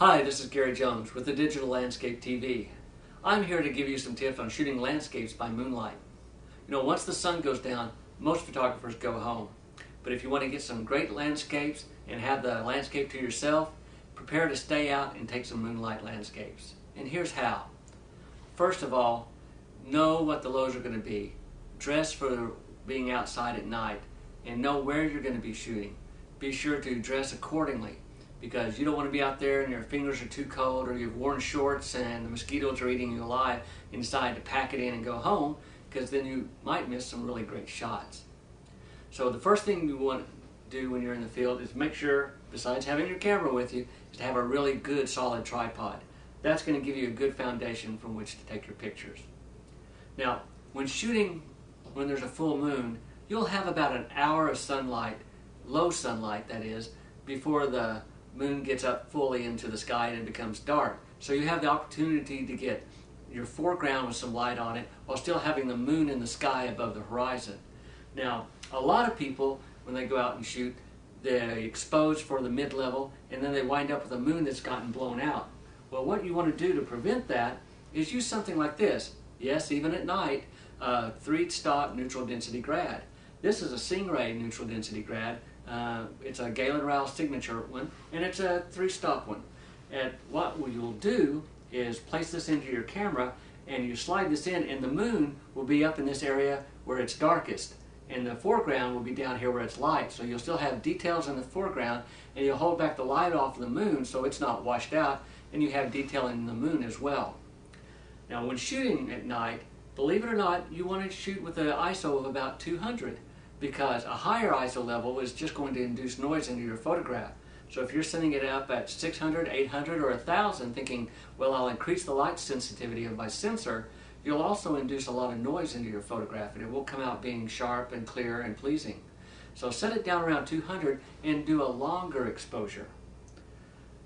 Hi, this is Gary Jones with the Digital Landscape TV. I'm here to give you some tips on shooting landscapes by moonlight. You know, once the sun goes down, most photographers go home. But if you want to get some great landscapes and have the landscape to yourself, prepare to stay out and take some moonlight landscapes. And here's how. First of all, know what the lows are going to be. Dress for being outside at night and know where you're going to be shooting. Be sure to dress accordingly, because you don't want to be out there and your fingers are too cold, or you've worn shorts and the mosquitoes are eating you alive and decide to pack it in and go home, because then you might miss some really great shots. So the first thing you want to do when you're in the field is make sure, besides having your camera with you, is to have a really good solid tripod. That's going to give you a good foundation from which to take your pictures. Now, when shooting, when there's a full moon, you'll have about an hour of sunlight, low sunlight that is, before the moon gets up fully into the sky and it becomes dark. So you have the opportunity to get your foreground with some light on it while still having the moon in the sky above the horizon. Now, a lot of people, when they go out and shoot, they expose for the mid-level and then they wind up with a moon that's gotten blown out. Well, what you want to do to prevent that is use something like this. Yes, even at night, 3-stop neutral density grad. This is a Stingray neutral density grad. It's a Galen Rowell signature one, and it's a 3-stop one. And what you'll do is place this into your camera, and you slide this in, and the moon will be up in this area where it's darkest, and the foreground will be down here where it's light. So you'll still have details in the foreground, and you'll hold back the light off of the moon so it's not washed out, and you have detail in the moon as well. Now, when shooting at night, believe it or not, you want to shoot with an ISO of about 200. Because a higher ISO level is just going to induce noise into your photograph. So if you're sending it up at 600, 800, or 1000 thinking, well, I'll increase the light sensitivity of my sensor, you'll also induce a lot of noise into your photograph, and it won't come out being sharp and clear and pleasing. So set it down around 200 and do a longer exposure.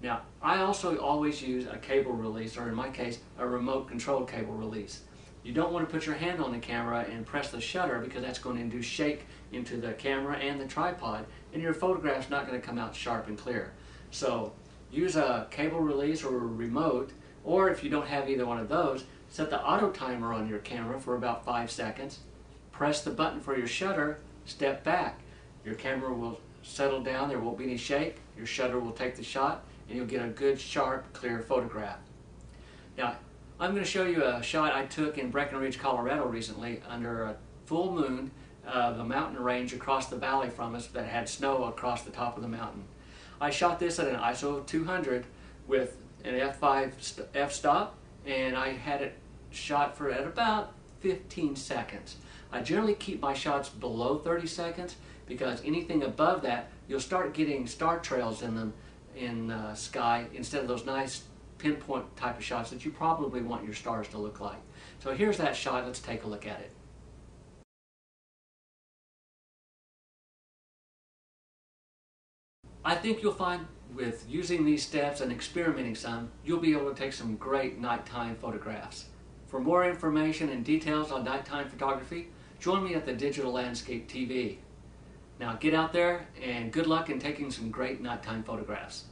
Now, I also always use a cable release, or in my case, a remote control cable release. You don't want to put your hand on the camera and press the shutter, because that's going to induce shake into the camera and the tripod, and your photograph's not going to come out sharp and clear. So use a cable release or a remote, or if you don't have either one of those, set the auto timer on your camera for about 5 seconds, press the button for your shutter, step back. Your camera will settle down, there won't be any shake, your shutter will take the shot, and you'll get a good, sharp, clear photograph. Now, I'm going to show you a shot I took in Breckenridge, Colorado recently under a full moon of a mountain range across the valley from us that had snow across the top of the mountain. I shot this at an ISO of 200 with an f5 f-stop, and I had it shot for at about 15 seconds. I generally keep my shots below 30 seconds because anything above that, you'll start getting star trails in them in the sky instead of those nice pinpoint type of shots that you probably want your stars to look like. So here's that shot. Let's take a look at it. I think you'll find with using these steps and experimenting some, you'll be able to take some great nighttime photographs. For more information and details on nighttime photography, join me at the Digital Landscape TV. Now get out there and good luck in taking some great nighttime photographs.